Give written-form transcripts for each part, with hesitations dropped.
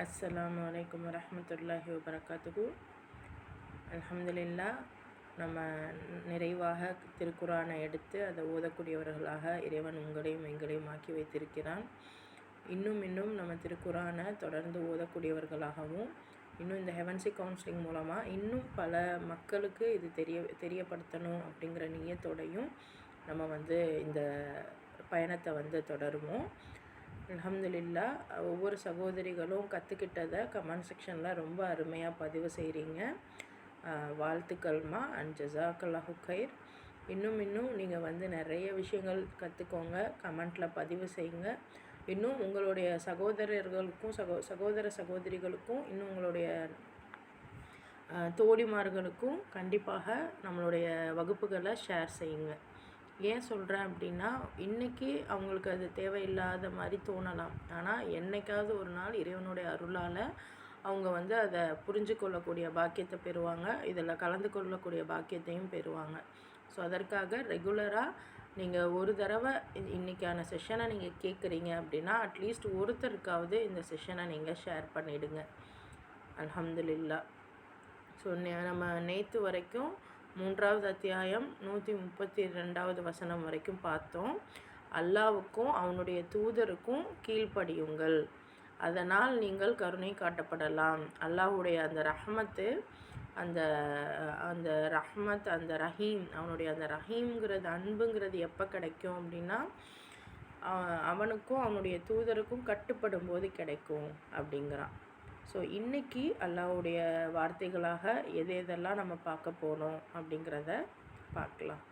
அஸ்ஸலாமு அலைக்கும் வரஹ்மத்துல்லாஹி வபரகாத்துஹு. அல்ஹம்துலில்லாஹ், நம்ம நிறைவாக திருக்குரானை எடுத்து அதை ஓதக்கூடியவர்களாக இறைவன் உங்களையும் எங்களையும் ஆக்கி வைத்திருக்கிறான். இன்னும் நம்ம திருக்குரானை தொடர்ந்து ஓதக்கூடியவர்களாகவும் இன்னும் இந்த ஹெவன்சி கவுன்சிலிங் மூலமாக இன்னும் பல மக்களுக்கு இது தெரியப்படுத்தணும் அப்படிங்கிற நியத்தோடையும் நம்ம இந்த பயணத்தை தொடருவோம். அல்ஹம்துலில்லாஹ், ஒவ்வொரு சகோதரிகளும் கற்றுக்கிட்டதை கமெண்ட் செக்ஷனில் ரொம்ப அருமையாக பதிவு செய்கிறீங்க. வாழ்த்துக்கள்மா அண்ட் ஜஸாக்கல்லாஹு கைர். இன்னும் நீங்கள் நிறைய விஷயங்கள் கற்றுக்கோங்க, கமெண்ட்டில் பதிவு செய்யுங்க. இன்னும் உங்களுடைய சகோதரர்களுக்கும் சகோதர சகோதரிகளுக்கும் இன்னும் உங்களுடைய தோழிமார்களுக்கும் கண்டிப்பாக நம்மளுடைய வகுப்புகளை ஷேர் செய்யுங்க. ஏன் சொல்கிறேன் அப்படின்னா, இன்றைக்கி அவங்களுக்கு அது தேவையில்லாத மாதிரி தோணலாம், ஆனால் என்றைக்காவது ஒரு நாள் இறைவனுடைய அருளால் அவங்க அதை புரிஞ்சு கொள்ளக்கூடிய பாக்கியத்தை பெறுவாங்க, இதில் கலந்து கொள்ளக்கூடிய பாக்கியத்தையும் பெறுவாங்க. ஸோ அதற்காக ரெகுலராக நீங்கள் ஒரு தடவை இன்றைக்கான செஷனை நீங்கள் கேட்குறீங்க அப்படின்னா அட்லீஸ்ட் ஒருத்தருக்காவது இந்த செஷனை நீங்கள் ஷேர் பண்ணிவிடுங்க. அல்ஹம்துலில்லாஹ். ஸோ நம்ம நேற்று வரைக்கும் 3வது அத்தியாயம் 132வது வசனம் வரைக்கும் பார்த்தோம். அல்லாவுக்கும் அவனுடைய தூதருக்கும் கீழ்ப்படியுங்கள், அதனால் நீங்கள் கருணை காட்டப்படலாம். அல்லாஹுடைய அந்த ரஹ்மத்து, அந்த அந்த ரஹ்மத், அந்த ரஹீம், அவனுடைய அந்த ரஹீம்ங்கிறது அன்புங்கிறது எப்போ கிடைக்கும் அப்படின்னா அவனுக்கும் அவனுடைய தூதருக்கும் கட்டுப்படும் போது கிடைக்கும் அப்படிங்கிறான். ஸோ இன்றைக்கி அல்லாஹ்வுடைய வார்த்தைகளாக எதெல்லாம் நம்ம பார்க்க போனோம் அப்படிங்கிறத பார்க்கலாம்.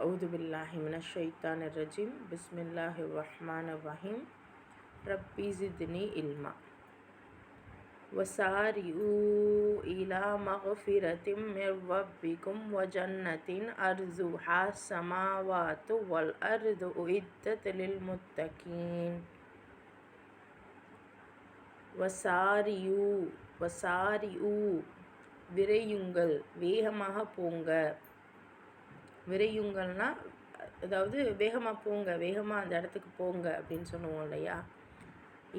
அஊது பில்லாஹி மினஷ் ஷைத்தானிர் ரஜீம். பிஸ்மில்லாஹிர் ரஹ்மானிர் ரஹீம். ரப்பி ஸித்னி இல்மா வஸாரிஊ இலா மக்ஃபிரத்தின் மிர் ரப்பிக்கும் வஜன்னத்தின் அர்ஸுஹா ஸமாவாத்து வல் அர்து உஇத்தத் லில் முத்தகீன். வசாரியூ விரையுங்கள், வேகமாக போங்க. விரையுங்கள்னா அதாவது வேகமாக போங்க, வேகமாக அந்த இடத்துக்கு போங்க அப்படின்னு சொல்லுவோம் இல்லையா.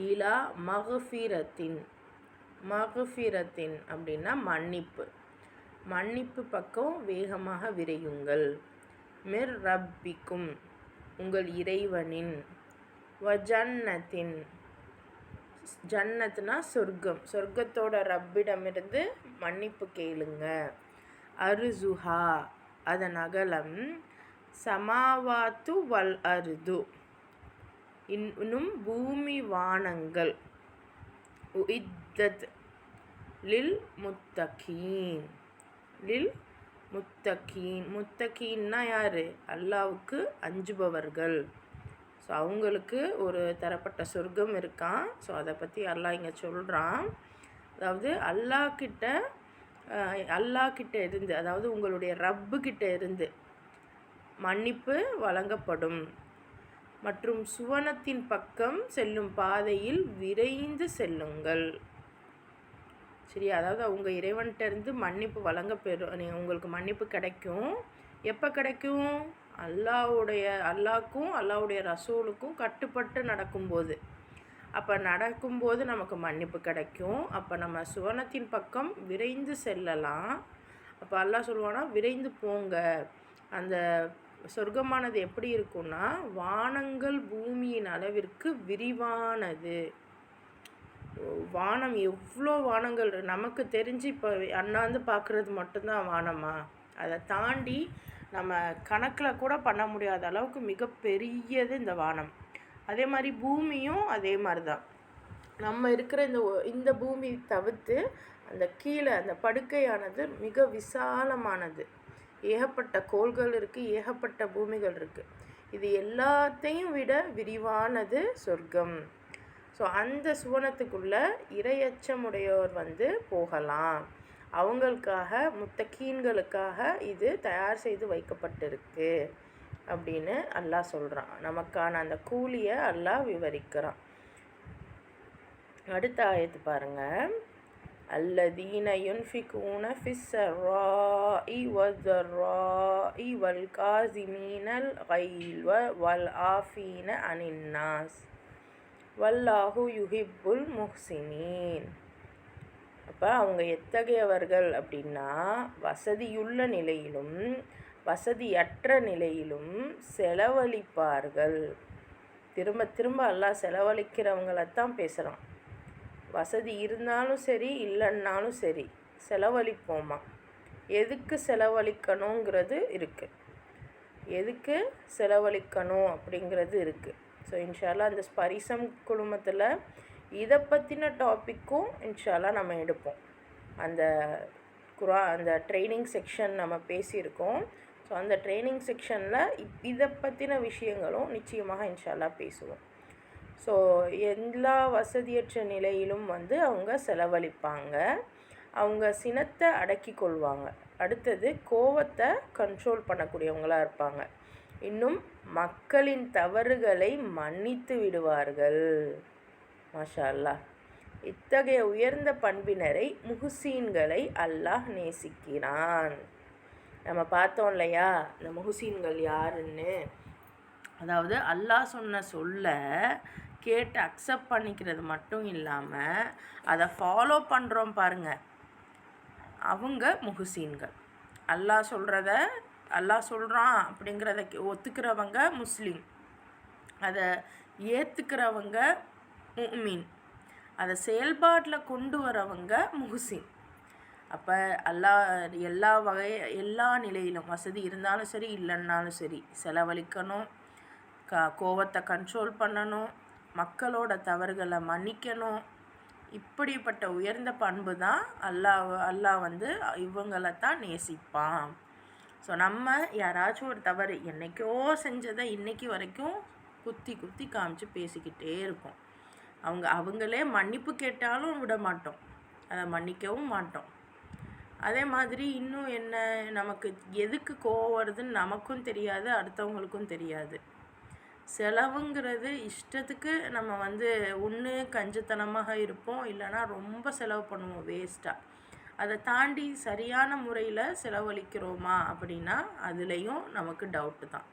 இலா மக்ஃபிரத்தின் அப்படின்னா மன்னிப்பு பக்கம் வேகமாக விரையுங்கள். மிர் ரப்பிக்கும் உங்கள் இறைவனின், வஜன்னத்தின் ஜன்னத்னா சொர்க்கத்தோட ரப்பிடமிருந்து மன்னிப்பு கேளுங்க. அர்ஸுஹா அதன் அகலம், சமாவாத்து வல் அர்து இன்னும் பூமி வானங்கள், உஇத்தத் லில் முத்தகீன். முத்தகீன்னா யார்? அல்லாவுக்கு அஞ்சுபவர்கள். ஸோ அவங்களுக்கு ஒரு தரப்பட்ட சொர்க்கம் இருக்கான். ஸோ அதை பற்றி அல்லாஹ் இங்கே சொல்கிறான். அதாவது அல்லாஹ்கிட்ட இருந்து, அதாவது உங்களுடைய ரப்புக்கிட்ட இருந்து மன்னிப்பு வழங்கப்படும் மற்றும் சுவனத்தின் பக்கம் செல்லும் பாதையில் விரைந்து செல்லுங்கள். சரியா? அதாவது அவங்க இறைவன்கிட்ட இருந்து மன்னிப்பு உங்களுக்கு மன்னிப்பு கிடைக்கும். எப்போ கிடைக்கும்? அல்லாஹ்க்கும் அல்லாஹ்வுடைய ரசூலுக்கும் கட்டுப்பட்டு நடக்கும்போது. அப்போ நடக்கும்போது நமக்கு மன்னிப்பு கிடைக்கும். அப்போ நம்ம சுவனத்தின் பக்கம் விரைந்து செல்லலாம். அப்போ அல்லாஹ் சொல்லுவானா, விரைந்து போங்க. அந்த சொர்க்கமானது எப்படி இருக்குன்னா, வானங்கள் பூமியின் அளவிற்கு விரிவானது. வானம் எவ்வளோ வானங்கள் நமக்கு தெரிஞ்சு இப்போ அண்ணாந்து பார்க்குறது மட்டும்தான் வானமா? அதை தாண்டி நம்ம கணக்கில் கூட பண்ண முடியாத அளவுக்கு மிகப்பெரியது இந்த வானம். அதே மாதிரி பூமியும் அதே மாதிரி தான். நம்ம இருக்கிற இந்த பூமி தவிர்த்து அந்த கீழே அந்த படுக்கையானது மிக விசாலமானது. ஏகப்பட்ட கோள்கள் இருக்குது, ஏகப்பட்ட பூமிகள் இருக்குது. இது எல்லாத்தையும் விட விரிவானது சொர்க்கம். ஸோ அந்த சுவனத்துக்குள்ளே இறையச்சமுடையோர் போகலாம். அவங்களுக்காக, முத்தகீன்களுக்காக இது தயார் செய்து வைக்கப்பட்டிருக்கு அப்படின்னு அல்லாஹ் சொல்கிறான். நமக்கான அந்த கூலியை அல்லாஹ் விவரிக்கிறான். அடுத்த ஆயத்து பாருங்கள். அல்லதீன யுன்ஃபிகூன ஃபிஸ்ஸர்ராஇ வஸ்ஸர்ராஇ வல் காஸிமீனல் கைல்வ வல் ஆஃபீன அனின்னாஸ். வல்லாஹு யுஹிப்புல் முஹ்சினீன். அப்போ அவங்க எத்தகையவர்கள் அப்படின்னா, வசதியுள்ள நிலையிலும் வசதியற்ற நிலையிலும் செலவழிப்பார்கள். திரும்ப திரும்ப அல்லாஹ் செலவழிக்கிறவங்களைத்தான் பேசுகிறான். வசதி இருந்தாலும் சரி இல்லைன்னாலும் சரி செலவழிப்போமா. எதுக்கு செலவழிக்கணுங்கிறது இருக்குது, எதுக்கு செலவழிக்கணும் அப்படிங்கிறது இருக்குது. ஸோ இன்ஷால்லா அந்த ஸ்பரிசம் குழுமத்தில் இதை பற்றின டாப்பிக்கும் இன்ஷால்லா நம்ம எடுப்போம். அந்த அந்த ட்ரைனிங் செக்ஷன் நம்ம பேசியிருக்கோம். ஸோ அந்த ட்ரைனிங் செக்ஷனில் இதை பற்றின விஷயங்களும் நிச்சயமாக இன்ஷால்லா பேசுவோம். ஸோ எல்லா வசதியற்ற நிலையிலும் அவங்க செலவழிப்பாங்க. அவங்க சினத்தை அடக்கி கொள்வாங்க. அடுத்தது கோவத்தை கண்ட்ரோல் பண்ணக்கூடியவங்களாக இருப்பாங்க. இன்னும் மக்களின் தவறுகளை மன்னித்து விடுவார்கள். மாஷா அல்லாஹ். இத்தகைய உயர்ந்த பண்பினரை முஹ்சீன்களை அல்லாஹ் நேசிக்கிறான். நம்ம பார்த்தோம் இல்லையா இந்த முஹ்சீன்கள் யாருன்னு. அதாவது அல்லாஹ் சொன்ன சொல்ல கேட்டு அக்செப்ட் பண்ணிக்கிறது மட்டும் இல்லாமல் அதை ஃபாலோ பண்ணுறோம் பாருங்கள், அவங்க முஹ்சீன்கள். அல்லாஹ் சொல்கிறத அல்லாஹ் சொல்கிறான் அப்படிங்கிறத ஒத்துக்கிறவங்க முஸ்லீம், அதை ஏற்றுக்கிறவங்க முஃமின், அதை செயல்பாட்டில் கொண்டு வரவங்க முஹ்சின். அப்போ எல்லா நிலையிலும் வசதி இருந்தாலும் சரி இல்லைன்னாலும் சரி செலவழிக்கணும், கோவத்தை கண்ட்ரோல் பண்ணணும், மக்களோட தவறுகளை மன்னிக்கணும். இப்படிப்பட்ட உயர்ந்த பண்பு தான் அல்லாஹ் இவங்களைத்தான் நேசிப்பான். ஸோ நம்ம யாராச்சும் ஒரு தவறு என்றைக்கோ செஞ்சதை இன்றைக்கி வரைக்கும் குத்தி குத்தி காமிச்சு பேசிக்கிட்டே இருக்கோம். அவங்களே மன்னிப்பு கேட்டாலும் விட மாட்டோம், அதை மன்னிக்கவும் மாட்டோம். அதே மாதிரி இன்னும் என்ன, நமக்கு எதுக்கு கோவம் வருதுன்னு நமக்கும் தெரியாது, அடுத்தவங்களுக்கும் தெரியாது. செலவுங்கிறது இஷ்டத்துக்கு நம்ம ஒன்று கஞ்சத்தனமாக இருப்போம், இல்லைனா ரொம்ப செலவு பண்ணுவோம் வேஸ்ட்டாக. அதை தாண்டி சரியான முறையில் செலவழிக்கிறோமா அப்படின்னா அதுலேயும் நமக்கு டவுட்டு தான்.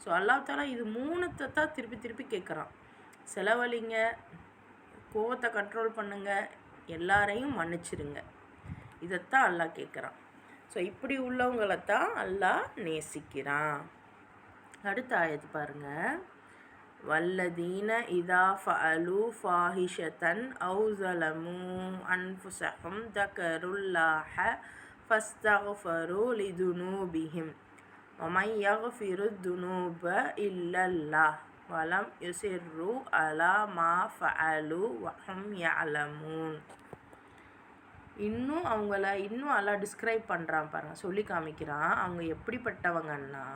ஸோ அல்லாஹ் தஆலா இது மூணுத்தை தான் திருப்பி திருப்பி கேட்குறான். செலவழிங்க, கோவத்தை கண்ட்ரோல் பண்ணுங்கள், எல்லாரையும் மன்னிச்சிருங்க. இதைத்தான் அல்லாஹ் கேட்குறான். ஸோ இப்படி உள்ளவங்களைத்தான் அல்லாஹ் நேசிக்கிறான். அடுத்த ஆயத்து பாருங்கள். வல்லதீன இதா ஃபஅலு ஃபாஹிஷத்தன் அவு ஸலமு அன்ஃபுஸஹும் தக்கருல்லாஹ ஃபஸ்தக்ஃபரு லிதுனூபிஹிம் வமன் யக்ஃபிரு துனூப இல்லல்லாஹ் வலம் யுஸிர்ரு அலா மா ஃபஅலு வஹும் யஅலமூன். இன்னும் அல்லாஹ் டிஸ்கிரைப் பண்ணுறான் பாருங்கள், சொல்லி காமிக்கிறான். அவங்க எப்படிப்பட்டவங்கன்னா,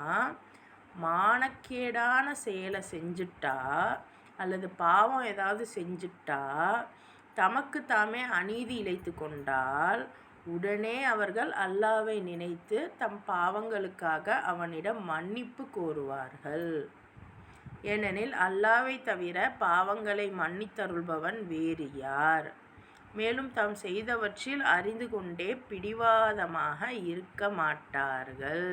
மானக்கேடான செயலை செஞ்சுட்டா அல்லது பாவம் ஏதாவது செஞ்சுட்டா, தமக்கு தாமே அநீதி இழைத்து கொண்டால் உடனே அவர்கள் அல்லாஹ்வை நினைத்து தம் பாவங்களுக்காக அவனிடம் மன்னிப்பு கோருவார்கள். ஏனெனில் அல்லாஹ்வை தவிர பாவங்களை மன்னித்தருள்பவன் வேறு யார்? மேலும் தாம் செய்தவற்றில் அறிந்து கொண்டே பிடிவாதமாக இருக்க மாட்டார்கள்.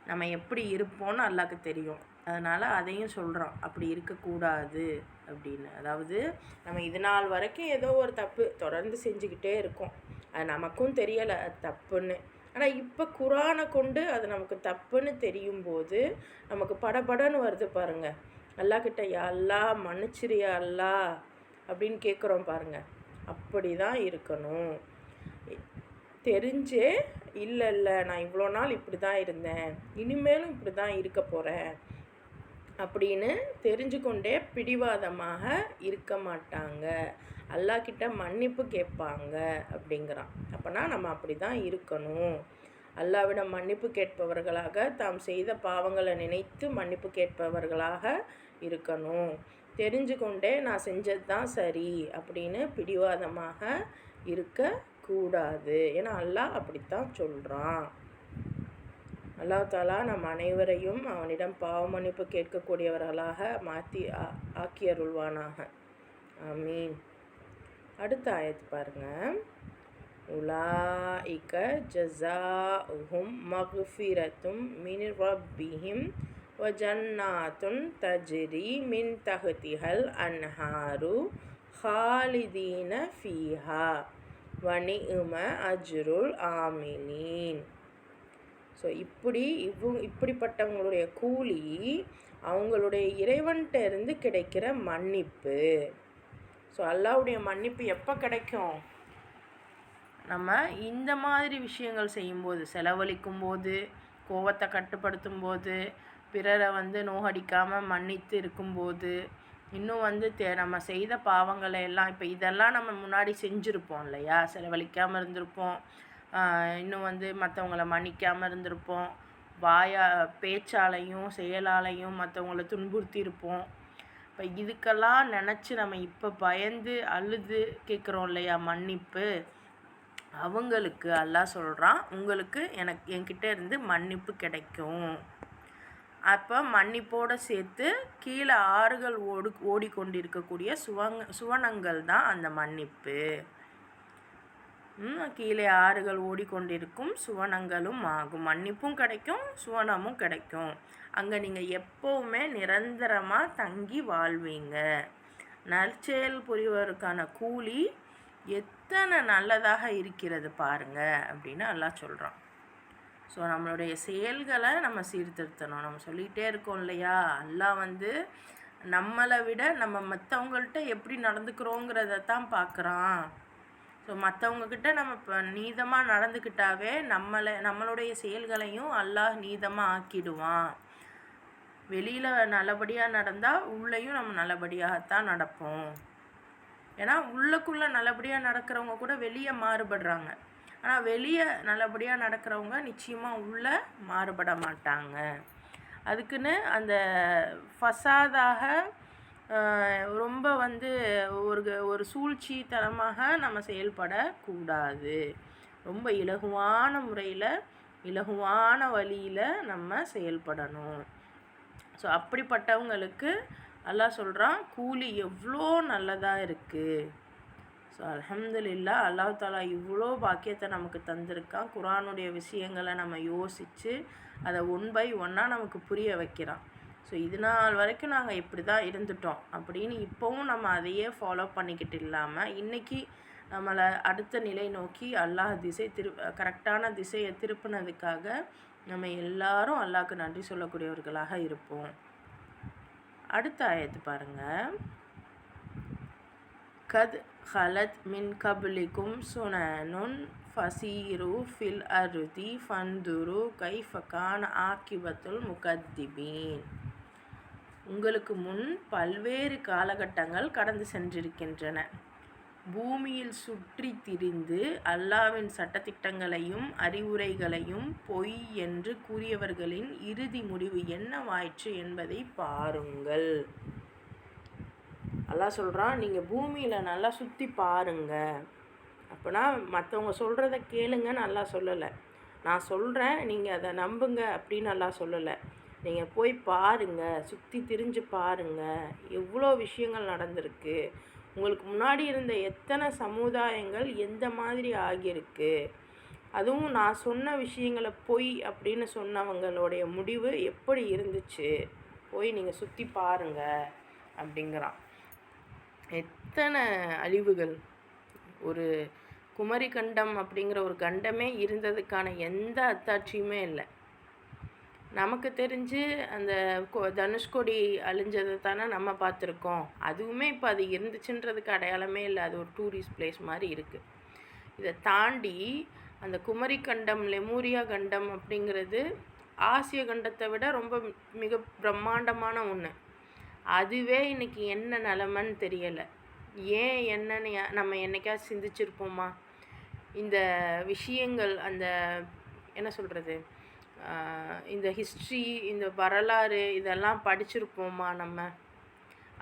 நம்ம எப்படி இருப்போம்னு அல்லாஹ்க்கு தெரியும், அதனால் அதையும் சொல்கிறோம், அப்படி இருக்கக்கூடாது அப்படின்னு. அதாவது நம்ம இது நாள் வரைக்கும் ஏதோ ஒரு தப்பு தொடர்ந்து செஞ்சுக்கிட்டே இருக்கோம், அது நமக்கும் தெரியலை அது தப்புன்னு. ஆனால் இப்போ குரானை கொண்டு அது நமக்கு தப்புன்னு தெரியும் போது நமக்கு படபடன்னு வருது பாருங்கள். அல்லாஹ்கிட்ட யா அல்லாஹ் மன்னிச்சிரியா அல்லாஹ் அப்படின்னு கேட்குறோம் பாருங்கள். அப்படி தான் இருக்கணும். தெரிஞ்சே இல்லை நான் இவ்வளோ நாள் இப்படி தான் இருந்தேன், இனிமேலும் இப்படி தான் இருக்க போகிறேன் அப்படின்னு தெரிஞ்சுக்கொண்டே பிடிவாதமாக இருக்க மாட்டாங்க, அல்லாஹ்கிட்ட மன்னிப்பு கேட்பாங்க அப்படிங்கிறான். அப்போனா நம்ம அப்படி தான் இருக்கணும். அல்லாஹ்விடம் மன்னிப்பு கேட்பவர்களாக, தாம் செய்த பாவங்களை நினைத்து மன்னிப்பு கேட்பவர்களாக இருக்கணும். தெரிஞ்சு கொண்டே நான் செஞ்சது தான் சரி அப்படின்னு பிடிவாதமாக இருக்கக்கூடாது. ஏன்னா அல்லாஹ் அப்படித்தான் சொல்கிறான். அல்லாஹ் தஆலா நம் அனைவரையும் அவனிடம் பாவ மன்னிப்பு கேட்கக்கூடியவர்களாக மாற்றி ஆக்கியருள்வானாக. ஆமீன். அடுத்த ஆயத்து பாருங்கள். உலாஇக ஜஸாஉஹும் மக்ஃபிரத்தும் மின் ரப்பிஹிம் வஜன்னாத்துன் தஜ்ரி மின் தஹ்திஹல் அன்ஹாரு ஹாலிதீன ஃபீஹா வனிஉம அஜ்ருல் ஆமிலீன். ஸோ இப்படிப்பட்டவங்களுடைய கூலி அவங்களுடைய இறைவன்கிட்ட இருந்து கிடைக்கிற மன்னிப்பு. ஸோ அல்லாஹ்வுடைய மன்னிப்பு எப்போ கிடைக்கும்? நம்ம இந்த மாதிரி விஷயங்கள் செய்யும்போது, செலவழிக்கும் போது, கோவத்தை கட்டுப்படுத்தும் போது, பிறரை நோகடிக்காமல் மன்னித்து இருக்கும்போது, இன்னும் நம்ம செய்த பாவங்களை எல்லாம் இப்போ இதெல்லாம் நம்ம முன்னாடி செஞ்சுருப்போம் இல்லையா? செலவழிக்காமல் இருந்திருப்போம், இன்னும் மற்றவங்கள மன்னிக்காமல் இருந்திருப்போம், பேச்சாலையும் செயலாலையும் மற்றவங்கள துன்புறுத்தியிருப்போம். இப்போ இதுக்கெல்லாம் நினச்சி நம்ம இப்போ பயந்து அழுது கேட்குறோம் இல்லையா மன்னிப்பு, அவங்களுக்கு அல்லாஹ் சொல்கிறான், உங்களுக்கு என்கிட்ட இருந்து மன்னிப்பு கிடைக்கும். அப்போ மன்னிப்போடு சேர்த்து கீழே ஆறுகள் ஓடிக்கொண்டிருக்கக்கூடிய சுவனங்கள் தான் அந்த மன்னிப்பு. கீழே ஆறுகள் ஓடிக்கொண்டிருக்கும் சுவனங்களும் ஆகும். மன்னிப்பும் கிடைக்கும், சுவனமும் கிடைக்கும். அங்கே நீங்கள் எப்போவுமே நிரந்தரமாக தங்கி வாழ்வீங்க. நற்செயல் புரிவதற்கான கூலி எத்தனை நல்லதாக இருக்கிறது பாருங்க அப்படின்னு அல்லாஹ் சொல்கிறான். ஸோ நம்மளுடைய செயல்களை நம்ம சீர்திருத்தணும். நம்ம சொல்லிகிட்டே இருக்கோம் இல்லையா, அல்லாஹ் நம்மளை விட நம்ம மற்றவங்கள்ட்ட எப்படி நடந்துக்கிறோங்கிறத தான் பார்க்குறான். ஸோ மற்றவங்கக்கிட்ட நம்ம இப்போ நீதமாக நடந்துக்கிட்டாவே நம்மளுடைய செயல்களையும் அல்லாஹ் நீதமாக ஆக்கிடுவான். வெளியில் நல்லபடியாக நடந்தால் உள்ளேயும் நம்ம நல்லபடியாகத்தான் நடப்போம். ஏன்னா உள்ளுக்குள்ளே நல்லபடியாக நடக்கிறவங்க கூட வெளியே மாறுபடுறாங்க. ஆனால் வெளியே நல்லபடியாக நடக்கிறவங்க நிச்சயமாக உள்ளே மாறுபட மாட்டாங்க. அதுக்குன்னு அந்த ஃபசாதாக ரொம்ப ஒரு சூழ்ச்சித்தனமாக நம்ம செயல்படக்கூடாது. ரொம்ப இலகுவான முறையில், இலகுவான வழியில் நம்ம செயல்படணும். ஸோ அப்படிப்பட்டவங்களுக்கு அல்லாஹ் சொல்கிறான், கூலி எவ்வளோ நல்லதாக இருக்குது. ஸோ அல்ஹம்துலில்லாஹ், அல்லாஹ் தாலா இவ்வளோ பாக்கியத்தை நமக்கு தந்திருக்கான். குர்ஆனுடைய விஷயங்களை நம்ம யோசித்து அதை ஒன் பை ஒன்னாக நமக்கு புரிய வைக்கிறான். ஸோ இது நாள் வரைக்கும் நாங்கள் இப்படி தான் இருந்துட்டோம் அப்படின்னு இப்போவும் நம்ம அதையே ஃபாலோ பண்ணிக்கிட்டு இல்லாமல் இன்றைக்கி நம்மளை அடுத்த நிலை நோக்கி அல்லாஹ் கரெக்டான திசையை திருப்பினதுக்காக நம்ம எல்லாரும் அல்லாஹ்க்கு நன்றி சொல்லக்கூடியவர்களாக இருப்போம். அடுத்த ஆயத்து பாருங்கள். கத் ஹலத் மின் கபுலிக்கும் சுனனுன் ஃபசீரு ஃபில் அருதி ஃபந்துரு கைஃபகான் ஆக்கிபத்துல் முகத்திபீன். உங்களுக்கு முன் பல்வேறு காலகட்டங்கள் கடந்து சென்றிருக்கின்றன. பூமியில் சுற்றி திரிந்து அல்லாஹ்வின் சட்டத்திட்டங்களையும் அறிவுரைகளையும் பொய் என்று கூறியவர்களின் இறுதி முடிவு என்னவாயிற்று என்பதை பாருங்கள். அல்லாஹ் சொல்கிறான், நீங்கள் பூமியில் நல்லா சுற்றி பாருங்க. அப்போனா மற்றவங்க சொல்கிறத கேளுங்கன்னு அல்லாஹ் சொல்லலை. நான் சொல்கிறேன், நீங்கள் அதை நம்புங்க அப்படின்னு அல்லாஹ் சொல்லலை. நீங்கள் போய் பாருங்கள், சுற்றி திரிஞ்சு பாருங்கள், எவ்வளோ விஷயங்கள் நடந்திருக்கு. உங்களுக்கு முன்னாடி இருந்த எத்தனை சமுதாயங்கள் எந்த மாதிரி ஆகியிருக்கு. அதுவும் நான் சொன்ன விஷயங்களை பொய் அப்படின்னு சொன்னவங்களுடைய முடிவு எப்படி இருந்துச்சு, போய் நீங்கள் சுற்றி பாருங்கள் அப்படிங்கிறான். எத்தனை அழிவுகள். ஒரு குமரி கண்டம் அப்படிங்கிற ஒரு கண்டமே இருந்ததுக்கான எந்த அத்தாட்சியுமே இல்லை. நமக்கு தெரிஞ்சு அந்த தனுஷ்கொடி அழிஞ்சதை தானே நம்ம பார்த்துருக்கோம். அதுவுமே இப்போ அது இருந்துச்சுன்றதுக்கு அடையாளமே இல்லை. அது ஒரு டூரிஸ்ட் பிளேஸ் மாதிரி இருக்குது. இதை தாண்டி அந்த குமரி கண்டம், லெமூரியா கண்டம் அப்படிங்கிறது ஆசிய கண்டத்தை விட ரொம்ப மிக பிரம்மாண்டமான ஒன்று. அதுவே இன்றைக்கி என்ன நிலமைன்னு தெரியலை. ஏன் என்னன்னு நம்ம என்னைக்காவது சிந்திச்சிருப்போமா? இந்த விஷயங்கள், அந்த என்ன சொல்கிறது, இந்த ஹிஸ்ட்ரி, இந்த வரலாறு இதெல்லாம் படிச்சிருப்போமா நம்ம?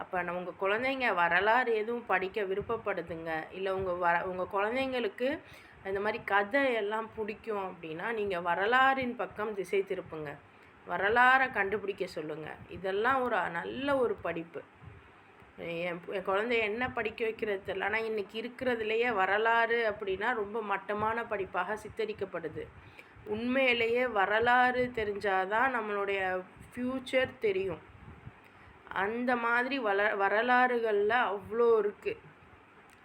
அப்போ உங்கள் குழந்தைங்க வரலாறு எதுவும் படிக்க விருப்பப்படுதுங்க, இல்லை உங்கள் குழந்தைங்களுக்கு இந்த மாதிரி கதை எல்லாம் பிடிக்கும் அப்படின்னா நீங்கள் வரலாறின் பக்கம் திசை திருப்புங்க. வரலாறை கண்டுபிடிக்க சொல்லுங்கள். இதெல்லாம் நல்ல ஒரு படிப்பு. என் குழந்தைய என்ன படிக்க வைக்கிறது தெரியல. ஆனால் இன்றைக்கி இருக்கிறதுலையே வரலாறு அப்படின்னா ரொம்ப மட்டமான படிப்பாக சித்தரிக்கப்படுது. உண்மையிலேயே வரலாறு தெரிஞ்சாதான் நம்மளுடைய ஃப்யூச்சர் தெரியும். அந்த மாதிரி வரலாறுகளில் அவ்வளோ இருக்குது.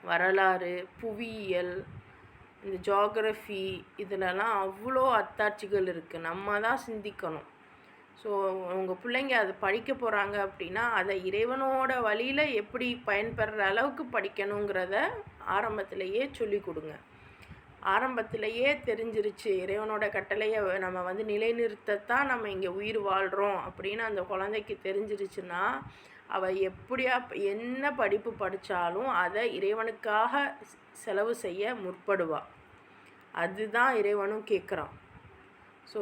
வரலாறு, புவியியல், இந்த ஜியாகிரஃபி இதிலலாம் அவ்வளோ அத்தாட்சிகள் இருக்குது. நம்ம தான் சிந்திக்கணும். ஸோ உங்கள் பிள்ளைங்க அதை படிக்க போகிறாங்க அப்படின்னா அதை இறைவனோட வழியில் எப்படி பயன்பெற அளவுக்கு படிக்கணுங்கிறத ஆரம்பத்திலேயே சொல்லி கொடுங்க. ஆரம்பத்திலேயே தெரிஞ்சிருச்சு இறைவனோட கட்டளையை நம்ம நிலைநிறுத்தத்தான் நம்ம இங்கே உயிர் வாழ்கிறோம் அப்படின்னு அந்த குழந்தைக்கு தெரிஞ்சிருச்சுன்னா அவள் எப்படியா என்ன படிப்பு படித்தாலும் அதை இறைவனுக்காக செலவு செய்ய முற்படுவாள். அதுதான் இறைவனும் கேட்குறான். ஸோ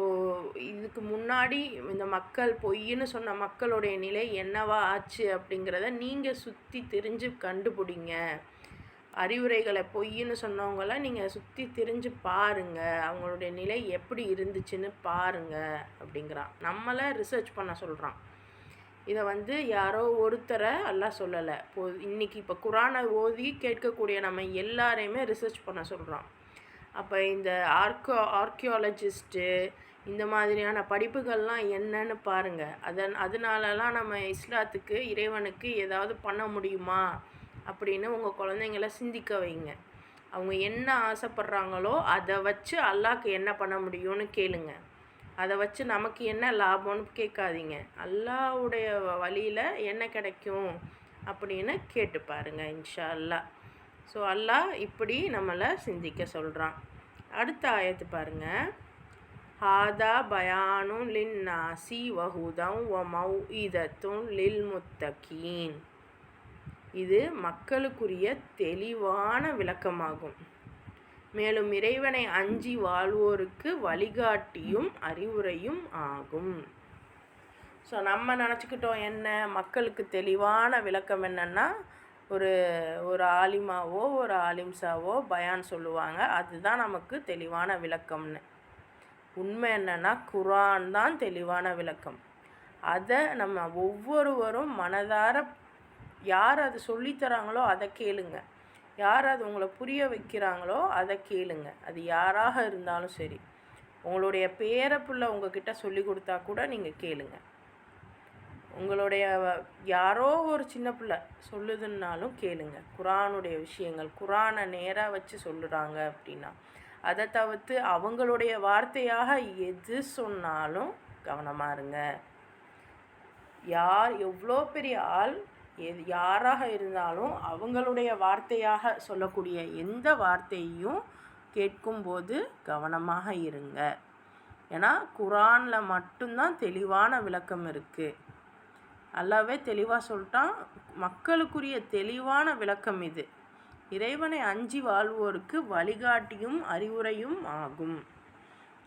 இதுக்கு முன்னாடி இந்த மக்கள் பொய்ன்னு சொன்ன மக்களுடைய நிலை என்னவா ஆச்சு அப்படிங்கிறத நீங்கள் சுற்றி திரிஞ்சு கண்டுபிடிங்க. அறிவுரைகளை பொய்ன்னு சொன்னவங்கள நீங்கள் சுற்றி திரிஞ்சு பாருங்கள், அவங்களுடைய நிலை எப்படி இருந்துச்சுன்னு பாருங்கள் அப்படிங்கிறான். நம்மளை ரிசர்ச் பண்ண சொல்கிறான். இதை யாரோ ஒருத்தரை எல்லாம் சொல்லலை. இன்றைக்கி இப்போ குரானை ஓதி கேட்கக்கூடிய நம்ம எல்லாரையுமே ரிசர்ச் பண்ண சொல்கிறான். அப்போ இந்த ஆர்கியாலஜிஸ்ட்டு இந்த மாதிரியான படிப்புகள்லாம் என்னன்னு பாருங்கள். அதனாலலாம் நம்ம இஸ்லாத்துக்கு இறைவனுக்கு ஏதாவது பண்ண முடியுமா அப்படின்னு உங்கள் குழந்தைங்கள சிந்திக்க வைங்க. அவங்க என்ன ஆசைப்படுறாங்களோ அதை வச்சு அல்லாஹ்க்கு என்ன பண்ண முடியும்னு கேளுங்க. அதை வச்சு நமக்கு என்ன லாபம்னு கேட்காதீங்க. அல்லாஹ்வுடைய வழியில் என்ன கிடைக்கும் அப்படின்னு கேட்டு பாருங்கள் இன்ஷா அல்லாஹ். ஸோ அல்லாஹ் இப்படி நம்மளை சிந்திக்க சொல்கிறான். அடுத்த ஆயத்து பாருங்கள். ஹாதா பயானும் லின் நாசி வஹுதம் வ மௌஇதத்தும் லில் முத்தகீன். இது மக்களுக்குரிய தெளிவான விளக்கமாகும். மேலும் இறைவனை அஞ்சி வாழ்வோருக்கு வழிகாட்டியும் அறிவுரையும் ஆகும். ஸோ நம்ம நினச்சிக்கிட்டோம் என்ன மக்களுக்கு தெளிவான விளக்கம் என்னென்னா ஒரு ஆலிமாவோ ஒரு ஆலிம்ஸாவோ பயான் சொல்லுவாங்க, அதுதான் நமக்கு தெளிவான விளக்கம்னு. உண்மை என்னென்னா குரான் தான் தெளிவான விளக்கம். அதை நம்ம ஒவ்வொருவரும் மனதார யார் அது சொல்லித்தராங்களோ அதை கேளுங்க, யார் அது உங்களை புரிய வைக்கிறாங்களோ அதை கேளுங்க. அது யாராக இருந்தாலும் சரி. உங்களுடைய பேரப்புள்ள உங்ககிட்ட சொல்லி கொடுத்தா கூட நீங்கள் கேளுங்க. உங்களுடைய யாரோ ஒரு சின்ன பிள்ளை சொல்லுதுன்னாலும் கேளுங்க. குரானுடைய விஷயங்கள் குரானை நேராக வச்சு சொல்லுறாங்க அப்படின்னா அதை தவிர்த்து அவங்களுடைய வார்த்தையாக எது சொன்னாலும் கவனமாக இருங்க. யார் எவ்வளோ பெரிய ஆள் யாராக இருந்தாலும் அவங்களுடைய வார்த்தையாக சொல்லக்கூடிய எந்த வார்த்தையும் கேட்கும்போது கவனமாக இருங்க. ஏன்னா குரானில் மட்டும்தான் தெளிவான விளக்கம் இருக்குது. அல்லாவே தெளிவாக சொல்லிட்டான், மக்களுக்குரிய தெளிவான விளக்கம் இது. இறைவனை அஞ்சி வாழ்வோருக்கு வழிகாட்டியும் அறிவுரையும் ஆகும்.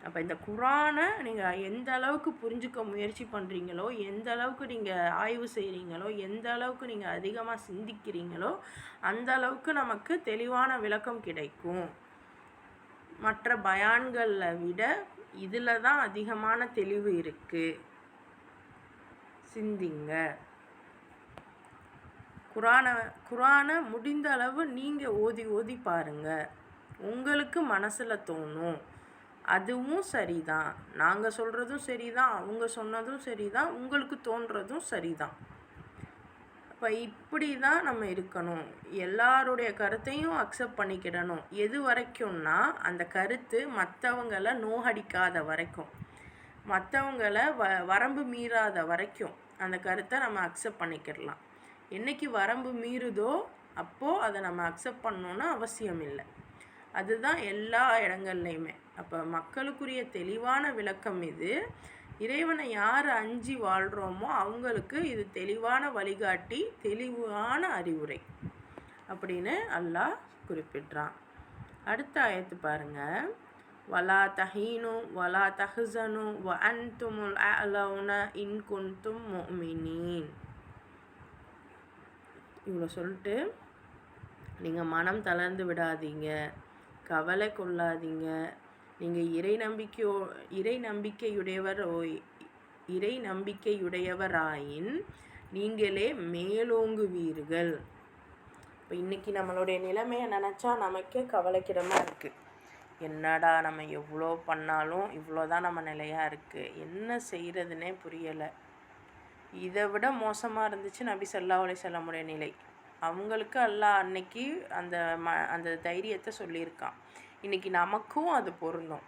அப்போ இந்த குரானை நீங்கள் எந்த அளவுக்கு புரிஞ்சுக்க முயற்சி பண்ணுறீங்களோ, எந்த அளவுக்கு நீங்கள் ஆய்வு செய்கிறீங்களோ, எந்த அளவுக்கு நீங்கள் அதிகமாக சிந்திக்கிறீங்களோ அந்த அளவுக்கு நமக்கு தெளிவான விளக்கம் கிடைக்கும். மற்ற பயான்களை விட இதில் தான் அதிகமான தெளிவு இருக்குது. சிந்திங்க. குரானை முடிந்த அளவு நீங்கள் ஓதி பாருங்கள். உங்களுக்கு மனசில் தோணும் அதுவும் சரிதான், நாங்கள் சொல்கிறதும் சரிதான், அவங்க சொன்னதும் சரிதான், உங்களுக்கு தோன்றதும் சரிதான். இப்போ இப்படி தான் நம்ம இருக்கணும். எல்லாருடைய கருத்தையும் அக்செப்ட் பண்ணிக்கிடணும். எது வரைக்கும்னா அந்த கருத்து மற்றவங்களை நோகடிக்காத வரைக்கும், மற்றவங்களை வரம்பு மீறாத வரைக்கும் அந்த கருத்தை நம்ம அக்செப்ட் பண்ணிக்கிடலாம். என்றைக்கு வரம்பு மீறுதோ அப்போது அதை நம்ம அக்செப்ட் பண்ணணுன்னு அவசியம் இல்லை. அதுதான் எல்லா இடங்கள்லையுமே. அப்போ மக்களுக்குரிய தெளிவான விளக்கம் இது. இறைவனை யார் அஞ்சி வாழ்கிறோமோ அவங்களுக்கு இது தெளிவான வழிகாட்டி, தெளிவான அறிவுரை அப்படின்னு அல்லாஹ் குறிப்பிட்றான். அடுத்த ஆயத்து பாருங்கள். வலா தஹீனு வலா தஹ்சனு வ அன்துமுல் அலௌன இன் குன்தும் முஃமினீன். இவ்வளோ சொல்லிட்டு நீங்கள் மனம் தளர்ந்து விடாதீங்க, கவலை கொள்ளாதீங்க. நீங்கள் இறை நம்பிக்கையுடையவராயின் நீங்களே மேலோங்குவீர்கள். இப்போ இன்றைக்கி நம்மளுடைய நிலைமையை நினச்சா நமக்கே கவலைக்கிடமாக இருக்குது. என்னடா நம்ம எவ்வளோ பண்ணாலும் இவ்வளோ தான் நம்ம நிலையாக இருக்குது, என்ன செய்கிறதுனே புரியலை. இதை விட மோசமாக இருந்துச்சு நபி ஸல்லல்லாஹு அலைஹி வஸல்லமுடைய நிலை. அவங்களுக்கு அல்லாஹ் அன்னைக்கு அந்த தைரியத்தை சொல்லியிருக்கான். இன்றைக்கி நமக்கும் அது பொருந்தும்.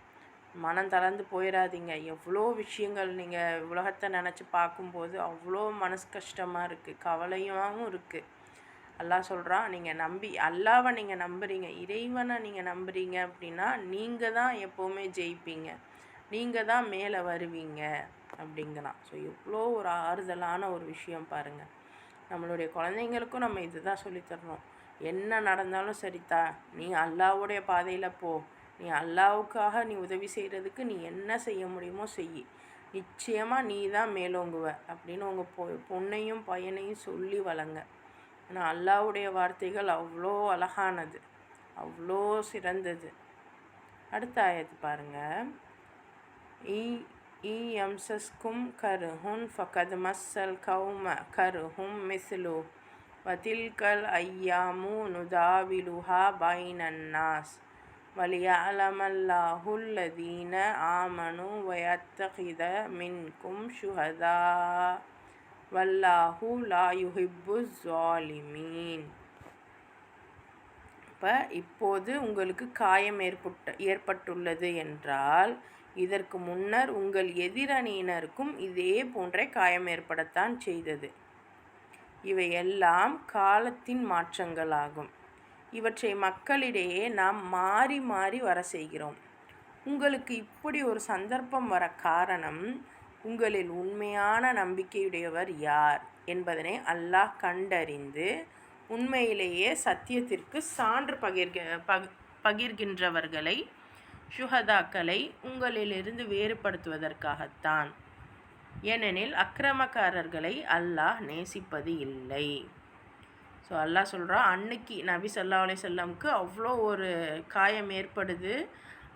மனம் தளர்ந்து போயிடாதீங்க. எவ்வளோ விஷயங்கள் நீங்கள் உலகத்தை நினச்சி பார்க்கும்போது அவ்வளோ மனசு கஷ்டமாக இருக்குது, கவலையாகவும் இருக்குது. அல்லாஹ் சொல்கிறான், நீங்கள் அல்லாவை நீங்கள் நம்புறீங்க, இறைவனை நீங்கள் நம்புறீங்க அப்படின்னா நீங்கள் தான் எப்போவுமே ஜெயிப்பீங்க, நீங்கள் தான் மேலே வருவீங்க அப்படிங்கிறான். ஸோ எவ்வளோ ஒரு ஆறுதலான ஒரு விஷயம் பாருங்கள். நம்மளுடைய குழந்தைங்களுக்கும் நம்ம இது தான் சொல்லித்தரணும். என்ன நடந்தாலும் சரித்தா, நீ அல்லாஹ்வுடைய பாதையில் போ, நீ அல்லாஹ்வுக்காக நீ உதவி செய்கிறதுக்கு நீ என்ன செய்ய முடியுமோ செய், நிச்சயமாக நீ தான் மேலோங்குவ அப்படின்னு உங்கள் பொண்ணையும் பையனையும் சொல்லி வளங்க. ஏன்னா அல்லாஹ்வுடைய வார்த்தைகள் அவ்வளோ அழகானது, அவ்வளோ சிறந்தது. அடுத்த ஆயத்து பாருங்கள். எம்சஸ்கும் கருஹுன் ஃபகத் மஸ்ஸல் கௌம கருஹும் மிஸ்லு வதில்கல் ஐயாமு நுதாவிலுஹா பைனன்னாஸ் வலியஅலமல்லாஹுல்லதீன ஆமனு வயத்தகித மின்கும் ஷுஹதா வல்லாஹு லா யுஹிப்பு ஸாலிமீன். இப்போது உங்களுக்கு காயம் ஏற்பட்டுள்ளது என்றால் இதற்கு முன்னர் உங்கள் எதிரணியினருக்கும் இதே போன்ற காயம் ஏற்படத்தான் செய்தது. இவையெல்லாம் காலத்தின் மாற்றங்களாகும். இவற்றை மக்களிடையே நாம் மாறி மாறி வர செய்கிறோம். உங்களுக்கு இப்படி ஒரு சந்தர்ப்பம் வர காரணம் உங்களில் உண்மையான நம்பிக்கையுடையவர் யார் என்பதனை அல்லாஹ் கண்டறிந்து உண்மையிலேயே சத்தியத்திற்கு சான்று பகிர்கின்றவர்களை ஷுஹதாக்களை உங்களிலிருந்து வேறுபடுத்துவதற்காகத்தான். ஏனெனில் அக்கிரமக்காரர்களை அல்லாஹ் நேசிப்பது இல்லை. ஸோ அல்லாஹ் சொல்கிறான், அன்னைக்கு நபி ஸல்லல்லாஹு அலைஹி வஸல்லமுக்கு அவ்வளோ ஒரு காயம் ஏற்படுது.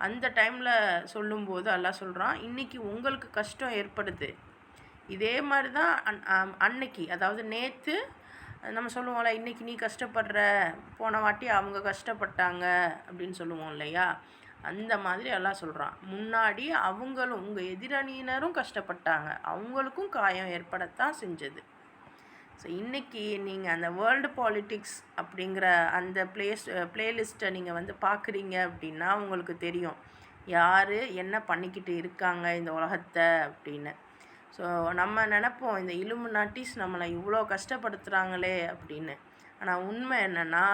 அந்த டைமில் சொல்லும்போது அல்லாஹ் சொல்கிறான், இன்றைக்கி உங்களுக்கு கஷ்டம் ஏற்படுது. இதே மாதிரி தான் அன்னைக்கு, அதாவது நேற்று நம்ம சொல்லுவோம்ல, இன்றைக்கி நீ கஷ்டப்படுற, போன வாட்டி அவங்க கஷ்டப்பட்டாங்க அப்படின்னு சொல்லுவோம் இல்லையா, அந்த மாதிரி அல்லாஹ் சொல்கிறான், முன்னாடி அவங்களும் உங்கள் எதிரணியினரும் கஷ்டப்பட்டாங்க, அவங்களுக்கும் காயம் ஏற்படத்தான் செஞ்சது. ஸோ இன்றைக்கி நீங்கள் அந்த வேர்ல்டு பாலிட்டிக்ஸ் அப்படிங்கிற அந்த பிளேலிஸ்ட்டை நீங்கள் பார்க்குறீங்க அப்படின்னா உங்களுக்கு தெரியும் யார் என்ன பண்ணிக்கிட்டு இருக்காங்க இந்த உலகத்தை அப்படின்னு. ஸோ நம்ம நினைப்போம் இந்த இலுமினாட்டிஸ் நம்மளை இவ்வளோ கஷ்டப்படுத்துகிறாங்களே அப்படின்னு. ஆனால் உண்மை என்னென்னா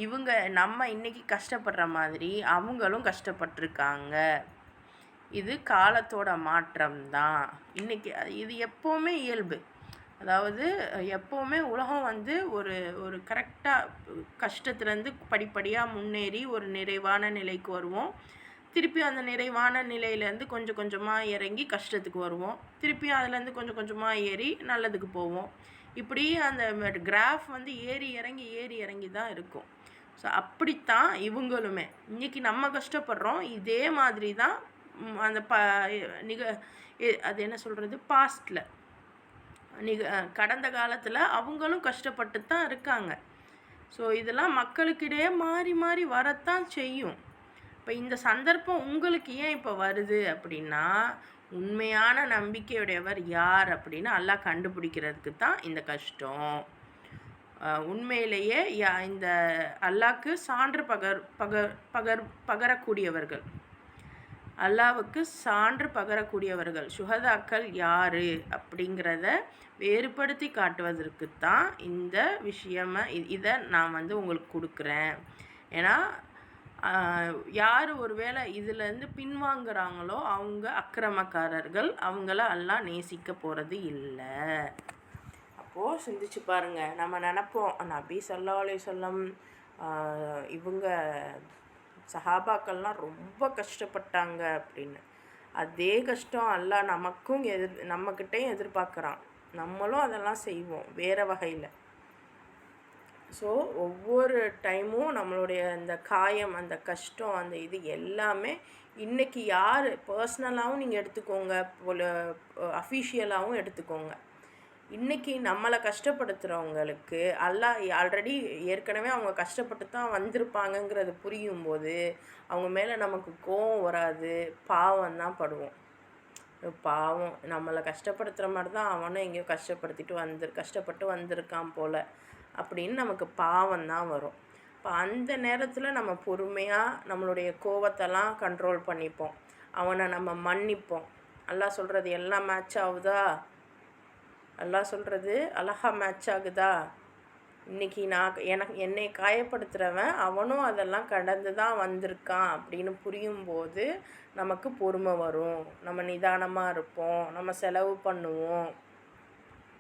இவங்க நம்ம இன்றைக்கி கஷ்டப்படுற மாதிரி அவங்களும் கஷ்டப்பட்டிருக்காங்க. இது காலத்தோட மாற்றம்தான். இன்றைக்கி இது எப்போவுமே இயல்பு. அதாவது எப்போவுமே உலகம் ஒரு கரெக்டாக கஷ்டத்துலேருந்து படிப்படியாக முன்னேறி ஒரு நிறைவான நிலைக்கு வருவோம். திருப்பி அந்த நிறைவான நிலையிலேருந்து கொஞ்சம் கொஞ்சமாக இறங்கி கஷ்டத்துக்கு வருவோம். திருப்பி அதுலேருந்து கொஞ்சம் கொஞ்சமாக ஏறி நல்லதுக்கு போவோம். இப்படி அந்த கிராஃப் ஏறி இறங்கி தான் இருக்கும். ஸோ அப்படித்தான் இவங்களுமே இன்றைக்கி நம்ம கஷ்டப்படுறோம். இதே மாதிரி தான் அந்த அது என்ன சொல்கிறது, பாஸ்டில் கடந்த காலத்தில் அவங்களும் கஷ்டப்பட்டு தான் இருக்காங்க. ஸோ இதெல்லாம் மக்களுக்கிடையே மாறி மாறி வரத்தான் செய்யும். இப்போ இந்த சந்தர்ப்பம் உங்களுக்கு ஏன் இப்போ வருது அப்படின்னா, உண்மையான நம்பிக்கையுடையவர் யார் அப்படின்னு அல்லாஹ் கண்டுபிடிக்கிறதுக்கு தான் இந்த கஷ்டம். உண்மையிலேயே இந்த அல்லாஹ்க்கு சான்று பகரக்கூடியவர்கள், அல்லாஹ்வுக்கு சான்று பகரக்கூடியவர்கள் ஷுஹதாக்கள் யார் அப்படிங்கிறத வேறுபடுத்தி காட்டுவதற்கு தான் இந்த இதை நான் உங்களுக்கு கொடுக்குறேன். ஏன்னா யார் ஒருவேளை இதிலேருந்து பின்வாங்குறாங்களோ அவங்க அக்கிரமக்காரர்கள், அவங்கள அல்லாஹ் நேசிக்க போகிறது இல்லை. அப்போது சிந்திச்சு பாருங்கள். நம்ம நினப்போம் நபி ஸல்லல்லாஹு அலைஹி வஸல்லம் இவங்க சஹாபாக்கள்லாம் ரொம்ப கஷ்டப்பட்டாங்க அப்படின்னு. அதே கஷ்டம் அல்லாஹ் நமக்கும் நம்மக்கிட்டையும் எதிர்பார்க்குறான். நம்மளும் அதெல்லாம் செய்வோம் வேறு வகையில். ஸோ ஒவ்வொரு டைமும் நம்மளுடைய அந்த காயம், அந்த கஷ்டம், அந்த இது எல்லாமே இன்றைக்கி யார் பர்சனலாகவும் நீங்கள் எடுத்துக்கோங்க, அஃபிஷியலாகவும் எடுத்துக்கோங்க. இன்றைக்கி நம்மளை கஷ்டப்படுத்துகிறவங்களுக்கு அல்லாஹ் ஆல்ரெடி ஏற்கனவே அவங்க கஷ்டப்பட்டு தான் வந்திருப்பாங்கங்கிறது புரியும் போது அவங்க மேலே நமக்கு கோவம் வராது, பாவம் தான் படுவோம். பாவம் நம்மளை கஷ்டப்படுத்துகிற மாதிரி தான் அவனும் எங்கேயோ கஷ்டப்பட்டு வந்திருக்கான் போல் அப்படின்னு நமக்கு பாவம் தான் வரும். இப்போ அந்த நேரத்தில் நம்ம பொறுமையாக நம்மளுடைய கோவத்தெல்லாம் கண்ட்ரோல் பண்ணிப்போம், அவனை நம்ம மன்னிப்போம். அல்லாஹ் சொல்கிறது எல்லாம் மேட்ச் ஆகுதா? அல்லாஹ் சொல்கிறது அழகா மேட்ச் ஆகுதா? இன்றைக்கி என்னை காயப்படுத்துகிறவன் அவனும் அதெல்லாம் கடந்து தான் வந்திருக்கான் அப்படின்னு புரியும்போது நமக்கு பொறுமை வரும், நம்ம நிதானமாக இருப்போம், நம்ம செலவு பண்ணுவோம்.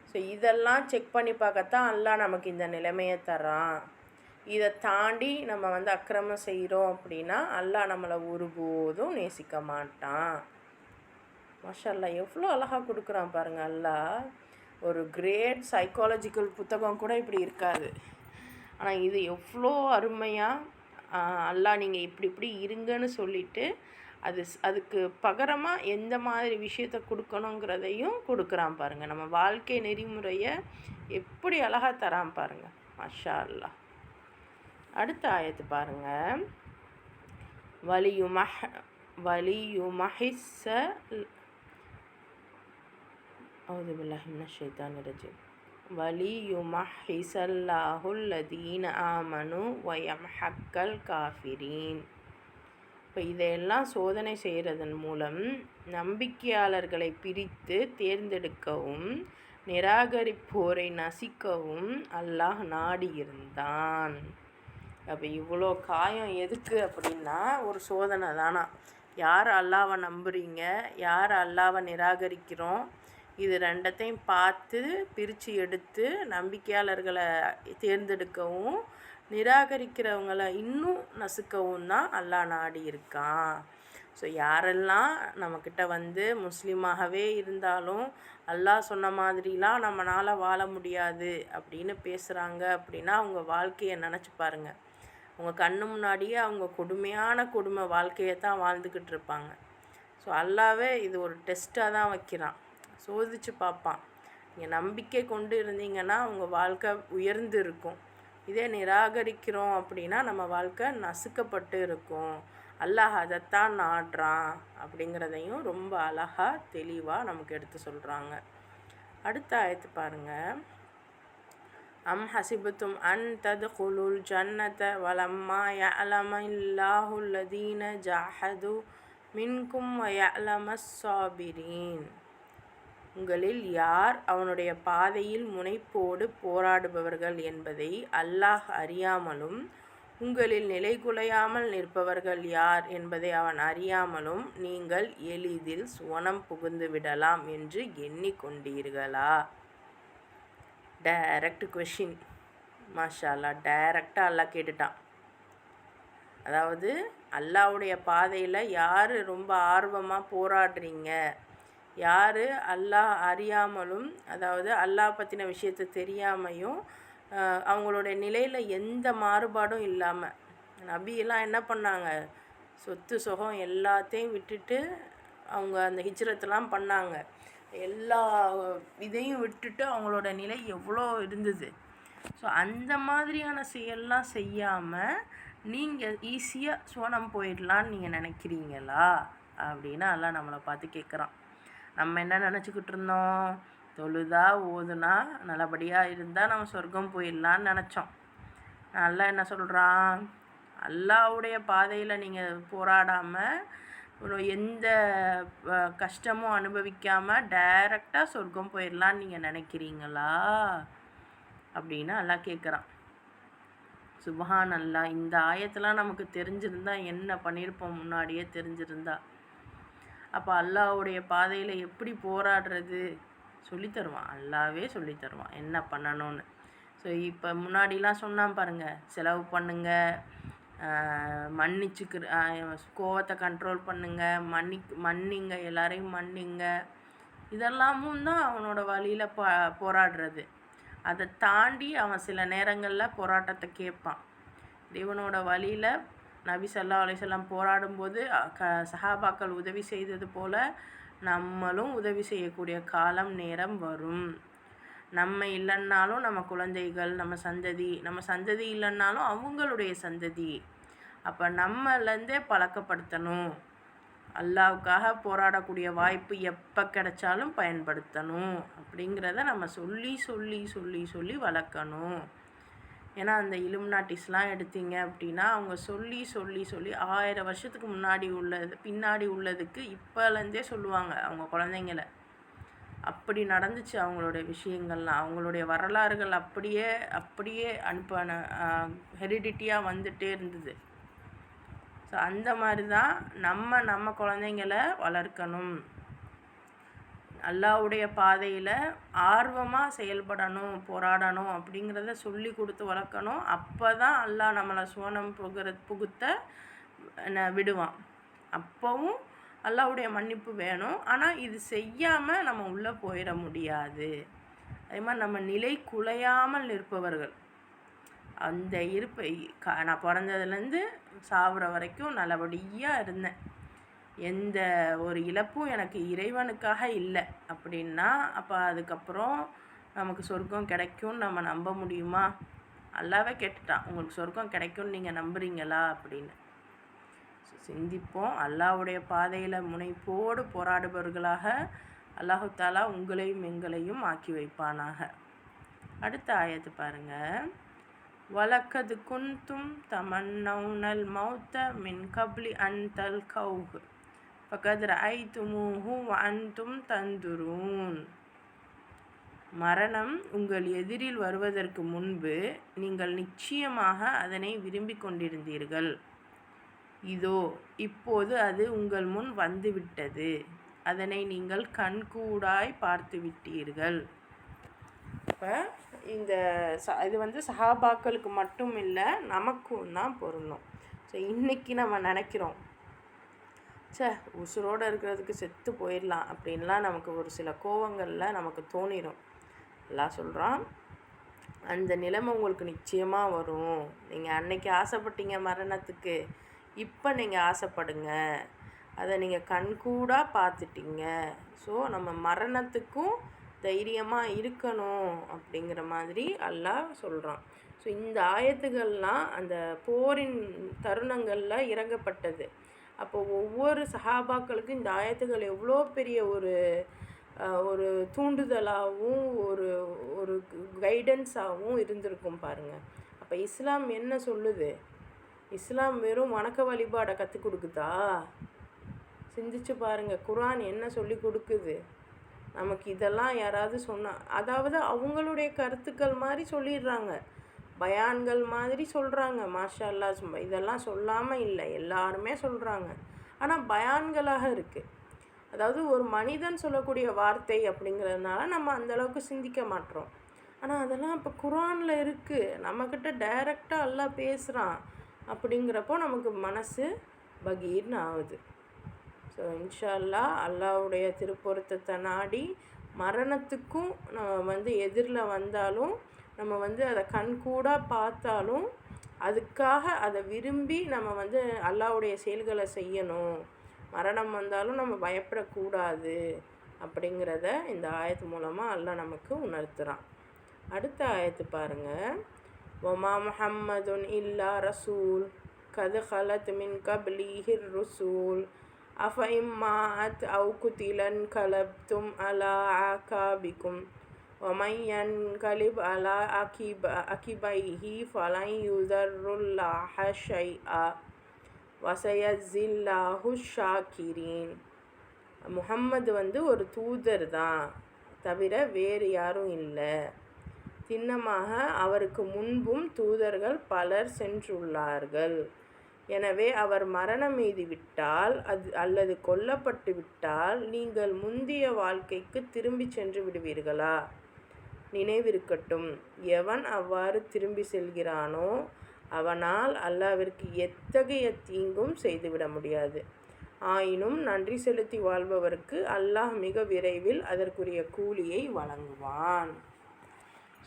ஸோ இதெல்லாம் செக் பண்ணி பார்க்கத்தான் அல்லாஹ் நமக்கு இந்த நிலைமையை தரான். இதை தாண்டி நம்ம அக்கிரமம் செய்கிறோம் அப்படின்னா அல்லாஹ் நம்மளை ஒருபோதும் நேசிக்க மாட்டான். மாஷா அல்லாஹ் எவ்வளோ அழகாக கொடுக்குறான் பாருங்கள் அல்லாஹ். ஒரு கிரேட் சைக்காலஜிக்கல் புத்தகம் கூட இப்படி இருக்காது. ஆனால் இது எவ்வளோ அருமையாக அல்லாஹ் நீங்கள் இப்படி இருங்கன்னு சொல்லிவிட்டு அதுக்கு பகரமாக எந்த மாதிரி விஷயத்தை கொடுக்கணுங்கிறதையும் கொடுக்குறான் பாருங்கள். நம்ம வாழ்க்கை நெறிமுறையை எப்படி அழகாக தரான் பாருங்கள். மாஷா அல்லாஹ். அடுத்த ஆயத்து பாருங்கள். வலியுமஹிஸ்ஸ அவுது பில்லாஹி மினஷ் ஷைத்தானிர் ரஜீம். வலியுமஹிஸல்லாஹுல் லதீன ஆமனு வயம்ஹக்கல் காஃபிரீன். இப்போ இதையெல்லாம் சோதனை செய்கிறதன் மூலம் நம்பிக்கையாளர்களை பிரித்து தேர்ந்தெடுக்கவும் நிராகரிப்போரை நசிக்கவும் அல்லாஹ் நாடி இருந்தான். அப்போ இவ்வளோ காயம் எதுக்கு அப்படின்னா ஒரு சோதனை தானா. யார் அல்லாவை நம்புறீங்க, யார் அல்லாவை நிராகரிக்கிறோம், இது ரெண்டத்தையும் பார்த்து பிரித்து எடுத்து நம்பிக்கையாளர்களை தேர்ந்தெடுக்கவும் நிராகரிக்கிறவங்களை இன்னும் நசுக்கவும் தான் அல்லாஹ் நாடி இருக்கான். ஸோ யாரெல்லாம் நம்மக்கிட்ட முஸ்லீமாகவே இருந்தாலும் அல்லாஹ் சொன்ன மாதிரிலாம் நம்மளால் வாழ முடியாது அப்படின்னு பேசுகிறாங்க அப்படின்னா அவங்க வாழ்க்கையை நினச்சி பாருங்கள். அவங்க கண்ணு முன்னாடியே அவங்க கொடுமை வாழ்க்கையை தான் வாழ்ந்துக்கிட்டு இருப்பாங்க. ஸோ அல்லாவே இது ஒரு டெஸ்ட்டாக தான் வைக்கிறான், சோதித்து பார்ப்பான். நீங்கள் நம்பிக்கை கொண்டு இருந்தீங்கன்னா உங்கள் வாழ்க்கை உயர்ந்து இருக்கும். இதே நிராகரிக்கிறோம் அப்படின்னா நம்ம வாழ்க்கை நசுக்கப்பட்டு இருக்கும். அல்லாஹ் அதைத்தான் நாடுறான் அப்படிங்கிறதையும் ரொம்ப அழகாக தெளிவாக நமக்கு எடுத்து சொல்கிறாங்க. அடுத்த ஆயத்து பாருங்கள். அம் ஹசிபத்தும் அன் தத்குலுல் ஜன்னத வலம்மா யஅலமில்லாஹுல் லதீன ஜாஹது மின்கும் வயஅலமஸ் சாபிரீன். உங்களில் யார் அவனுடைய பாதையில் முனைப்போடு போராடுபவர்கள் என்பதை அல்லாஹ் அறியாமலும் உங்களில் நிலைகுலையாமல் நிற்பவர்கள் யார் என்பதை அவன் அறியாமலும் நீங்கள் எளிதில் சுவனம் புகுந்து விடலாம் என்று எண்ணிக்கொண்டீர்களா? Direct question. மாஷா அல்லாஹ், டைரக்டாக அல்லாஹ் கேட்டுட்டான். அதாவது அல்லாஹ்வுடைய பாதையில் யார் ரொம்ப ஆர்வமாக போராடுறீங்க, யார் அல்லாஹ் அறியாமலும் அதாவது அல்லாஹ் பற்றின விஷயத்தை தெரியாமையும் அவங்களுடைய நிலையில் எந்த மாறுபாடும் இல்லாமல் நபியெல்லாம் என்ன பண்ணாங்க, சொத்து சுகம் எல்லாத்தையும் விட்டுட்டு அவங்க அந்த ஹிஜ்ரத்தெல்லாம் பண்ணாங்க. எல்லா இதையும் விட்டுட்டு அவங்களோட நிலை எவ்வளோ இருந்தது. ஸோ அந்த மாதிரியான செயல்லாம் செய்யாமல் நீங்கள் ஈஸியாக சுவனம் போயிடலான்னு நீங்கள் நினைக்கிறீங்களா அப்படின்னா எல்லாம் நம்மளை பார்த்து கேட்குறான். நம்ம என்ன நினச்சிக்கிட்டு இருந்தோம், தொழுதா ஓதுனா நல்லபடியாக இருந்தால் நம்ம சொர்க்கம் போயிடலான்னு நினச்சோம். அல்லாஹ் என்ன சொல்கிறான், அல்லாஹ்வுடைய பாதையில் நீங்கள் போராடாமல் எந்த கஷ்டமும் அனுபவிக்காமல் டைரெக்டாக சொர்க்கம் போயிடலான்னு நீங்கள் நினைக்கிறீங்களா அப்படின்னு அல்லாஹ் கேட்குறான். சுபஹான் அல்லாஹ். இந்த ஆயத்தெல்லாம் நமக்கு தெரிஞ்சிருந்தா என்ன பண்ணியிருப்போம், முன்னாடியே தெரிஞ்சிருந்தா. அப்போ அல்லாஹ்வுடைய பாதையில் எப்படி போராடுறது சொல்லித்தருவான், அல்லாவே சொல்லித்தருவான் என்ன பண்ணணும்னு. ஸோ இப்போ முன்னாடிலாம் சொன்னான் பாருங்கள், செலவு பண்ணுங்கள், கோவத்தை கண்ட்ரோல் பண்ணுங்கள், மன்னிங்க, எல்லாரையும் மன்னிங்க. இதெல்லாமும் தான் அவனோட வழியில் போராடுறது. அதை தாண்டி அவன் சில நேரங்களில் போராட்டத்தை கேட்பான். தேவனோட வழியில் நபி ஸல்லல்லாஹு அலைஹி வஸல்லம் போராடும்போது சஹாபாக்கள் உதவி செய்தது போல் நம்மளும் உதவி செய்யக்கூடிய காலம் நேரம் வரும். நம்ம இல்லைன்னாலும் நம்ம குழந்தைகள், நம்ம சந்ததி இல்லைன்னாலும் அவங்களுடைய சந்ததி. அப்போ நம்மளேருந்தே பழக்கப்படுத்தணும். அல்லாவுக்காக போராடக்கூடிய வாய்ப்பு எப்போ கிடைச்சாலும் பயன்படுத்தணும் அப்படிங்கிறத நம்ம சொல்லி சொல்லி சொல்லி சொல்லி வளர்க்கணும். ஏன்னா அந்த இலுமினாட்டிஸ்லாம் எடுத்தீங்க அப்படின்னா அவங்க சொல்லி சொல்லி சொல்லி 1000 வருஷத்துக்கு முன்னாடி உள்ளது பின்னாடி உள்ளதுக்கு இப்போலேருந்தே சொல்லுவாங்க அவங்க குழந்தைங்கள. அப்படி நடந்துச்சு அவங்களுடைய விஷயங்கள்லாம். அவங்களுடைய வரலாறுகள் அப்படியே அப்படியே ஹெரிடிட்டியாக வந்துகிட்டே இருந்தது. ஸோ அந்த மாதிரி தான் நம்ம குழந்தைங்கள வளர்க்கணும். அல்லாவுடைய பாதையில் ஆர்வமாக செயல்படணும், போராடணும் அப்படிங்கிறத சொல்லி கொடுத்து வளர்க்கணும். அப்போ தான் அல்லாஹ் நம்மளை சுவனம் புகுத்த விடுவான். அப்போவும் அல்லாவுடைய மன்னிப்பு வேணும். ஆனால் இது செய்யாமல் நம்ம உள்ளே போயிட முடியாது. அதே மாதிரி நம்ம நிலை குலையாமல் இருப்பவர்கள். அந்த இருப்பை நான் பிறந்ததுலேருந்து சாவுற வரைக்கும் நல்லபடியாக இருந்தேன். எந்த ஒரு இழப்பும் எனக்கு இறைவனுக்காக இல்லை அப்படின்னா அப்போ அதுக்கப்புறம் நமக்கு சொர்க்கம் கிடைக்கும்னு நம்ம நம்ப முடியுமா? அல்லாவே கேட்டுட்டான், உங்களுக்கு சொர்க்கம் கிடைக்கும்னு நீங்கள் நம்புறீங்களா அப்படின்னு. சிந்திப்போம். அல்லாவுடைய பாதையில் முனைப்போடு போராடுபவர்களாக அல்லாஹு தாலா உங்களையும் எங்களையும் ஆக்கி வைப்பானாக. அடுத்த ஆயத்து பாருங்கள். வலக்கது குன்தும் தமன்னவுனல் மௌத்த மின் கப்லி அன்தல் கௌஹ் ஃபகத் ரஅய்துமூஹு வஅன்தும் தந்துரூன். மரணம் உங்கள் எதிரில் வருவதற்கு முன்பு நீங்கள் நிச்சயமாக அதனை விரும்பி கொண்டிருந்தீர்கள். இதோ இப்போது அது உங்கள் முன் வந்துவிட்டது. அதனை நீங்கள் கண்கூடாய் பார்த்து விட்டீர்கள். இப்போ இது சஹாபாக்களுக்கு மட்டும் இல்லை, நமக்கும் தான் பொருந்தும். ஸோ இன்றைக்கி நம்ம நினைக்கிறோம், உசுரோடு இருக்கிறதுக்கு செத்து போயிடலாம் அப்படின்லாம் நமக்கு ஒரு சில கோவங்களில் நமக்கு தோணிடும். எல்லாம் சொல்கிறான், அந்த நிலைமை உங்களுக்கு நிச்சயமாக வரும். நீங்கள் அன்னைக்கு ஆசைப்பட்டீங்க மரணத்துக்கு, இப்போ நீங்கள் ஆசைப்படுங்க. அதை நீங்கள் கண்கூடாக பார்த்துட்டீங்க. ஸோ நம்ம மரணத்துக்கும் தைரியமாக இருக்கணும் அப்படிங்கிற மாதிரி அல்லாஹ் சொல்கிறான். ஸோ இந்த ஆயத்துகள்லாம் அந்த போரின் தருணங்களில் இறங்கப்பட்டது. அப்போ ஒவ்வொரு சஹாபாக்களுக்கும் இந்த ஆயத்துகள் எவ்வளோ பெரிய ஒரு தூண்டுதலாகவும் ஒரு கைடன்ஸாகவும் இருந்திருக்கும் பாருங்கள். அப்போ இஸ்லாம் என்ன சொல்லுது? இஸ்லாம் வெறும் வணக்க வழிபாடை கற்றுக் கொடுக்குதா? சிந்திச்சு பாருங்கள். குர்ஆன் என்ன சொல்லி கொடுக்குது நமக்கு? இதெல்லாம் யாராவது சொன்னால், அதாவது அவங்களுடைய கருத்துக்கள் மாதிரி சொல்லிடுறாங்க, பயான்கள் மாதிரி சொல்கிறாங்க. மாஷா அல்லாஹ், இதெல்லாம் சொல்லாமல் இல்லை, எல்லாருமே சொல்கிறாங்க. ஆனால் பயான்களாக இருக்குது. அதாவது ஒரு மனிதன் சொல்லக்கூடிய வார்த்தை அப்படிங்கிறதுனால நம்ம அந்தளவுக்கு சிந்திக்க மாட்டோம். ஆனால் அதெல்லாம் இப்போ குர்ஆனில் இருக்குது, நம்மக்கிட்ட டைரெக்டாக அல்லாஹ் பேசுகிறான். அப்படிங்கிறப்போ நமக்கு மனசு பகீர்னு ஆகுது. ஸோ இன்ஷா அல்லாஹ் அல்லாஹ்வுடைய திருப்பொருத்தத்தை நாடி மரணத்துக்கும் நம்ம எதிரில் வந்தாலும் நம்ம அதை கண்கூடாக பார்த்தாலும் அதுக்காக அதை விரும்பி நம்ம அல்லாஹ்வுடைய செயல்களை செய்யணும். மரணம் வந்தாலும் நம்ம பயப்படக்கூடாது அப்படிங்கிறத இந்த ஆயத்து மூலமாக அல்லாஹ் நமக்கு உணர்த்துகிறான். அடுத்த ஆயத்து பாருங்கள். வமா முஹம்மதுன் இல்லா ரசூல் கது ஹலத் மின் கப்லிஹிர் ருசூல் அஃப இம்மாஅத் அவு குதிலன் கலப்தும் அலா ஆகாபிக்கும் வமன் யன்கலிப் அலா அகிபைஹி ஃபலன் யுதர்ருல்லாஹ ஷைஆ வசயஜில்லாஹு ஷாக்கிரீன். முஹம்மது ஒரு தூதர் தான், தவிர வேறு யாரும் இல்லை. திண்ணமாக அவருக்கு முன்பும் தூதர்கள் பலர் சென்றுள்ளார்கள். எனவே அவர் மரணம் எய்தி விட்டால் அல்லது கொல்லப்பட்டு விட்டால் நீங்கள் முந்திய வாழ்க்கைக்கு திரும்பி சென்று விடுவீர்களா? நினைவிருக்கட்டும், எவன் அவ்வாறு திரும்பி செல்கிறானோ அவனால் அல்லாஹ்விற்கு எத்தகைய தீங்கும் செய்துவிட முடியாது. ஆயினும் நன்றி செலுத்தி வாழ்பவருக்கு அல்லாஹ் மிக விரைவில் அதற்குரிய கூலியை வழங்குவான்.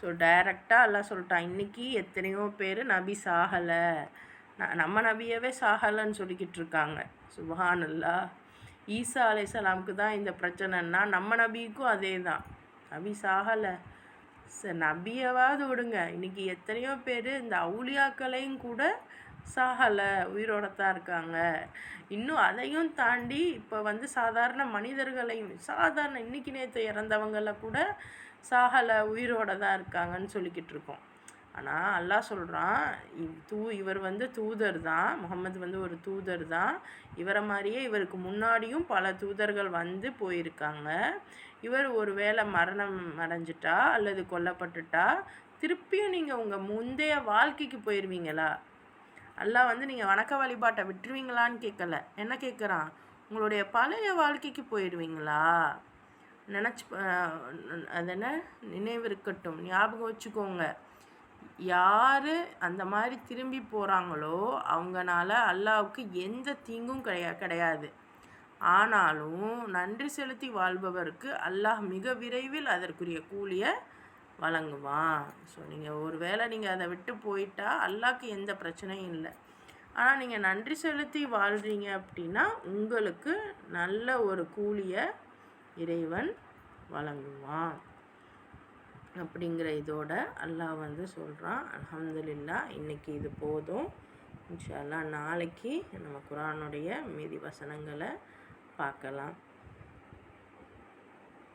ஸோ டைரெக்டாக அல்லாஹ் சொல்லிட்டான், இன்றைக்கி எத்தனையோ பேர் நபி சாகலை, நம்ம நபியவே சாகலைன்னு சொல்லிக்கிட்டு இருக்காங்க. சுப்ஹானல்லாஹ். ஈசா அலைஹிஸ்ஸலாமுக்கு தான் இந்த பிரச்சனைன்னா நம்ம நபிக்கும் அதே தான், நபி சாகலை. நபியவாவது விடுங்க, இன்றைக்கி எத்தனையோ பேர் இந்த அவுலியாக்களையும் கூட சாகலை, உயிரோட தான் இருக்காங்க. இன்னும் அதையும் தாண்டி இப்போ சாதாரண மனிதர்களையும் இன்னைக்கு நேற்று இறந்தவங்கள கூட சாகலை, உயிரோட தான் இருக்காங்கன்னு சொல்லிக்கிட்டு இருக்கோம். ஆனால் அல்லாஹ் சொல்கிறான், இவர் தூதர் தான், முகமது ஒரு தூதர் தான். இவரை மாதிரியே இவருக்கு முன்னாடியும் பல தூதர்கள் போயிருக்காங்க. இவர் ஒரு வேளை மரணம் அடைஞ்சிட்டா அல்லது கொல்லப்பட்டுட்டா திருப்பியும் நீங்கள் உங்கள் முந்தைய வாழ்க்கைக்கு போயிடுவீங்களா? அல்லாஹ் நீங்கள் வணக்க வழிபாட்டை விட்டுருவீங்களான்னு கேட்கல. என்ன கேட்குறான்? உங்களுடைய பழைய வாழ்க்கைக்கு போயிடுவீங்களா? நினச்சி அது என்ன, நினைவு இருக்கட்டும், ஞாபகம் வச்சுக்கோங்க. யார் அந்த மாதிரி திரும்பி போகிறாங்களோ அவங்கனால அல்லாஹ்வுக்கு எந்த தீங்கும் கிடையாது. ஆனாலும் நன்றி செலுத்தி வாழ்பவருக்கு அல்லாஹ் மிக விரைவில் அதற்குரிய கூலியை வழங்குவான். ஸோ நீங்கள் ஒரு வேளை நீங்கள் அதை விட்டு போயிட்டா அல்லாஹ்க்கு எந்த பிரச்சனையும் இல்லை. ஆனால் நீங்கள் நன்றி செலுத்தி வாழ்கிறீங்க அப்படின்னா உங்களுக்கு நல்ல ஒரு கூலியை இறைவன் வழங்குவான் அப்படிங்கிற இதோட அல்லாஹ் சொல்கிறான். அல்ஹம்துலில்லாஹ், இன்றைக்கி இது போதும். இன்ஷா அல்லாஹ் நாளைக்கு நம்ம குர்ஆனுடைய மீதி வசனங்களை பார்க்கலாம்.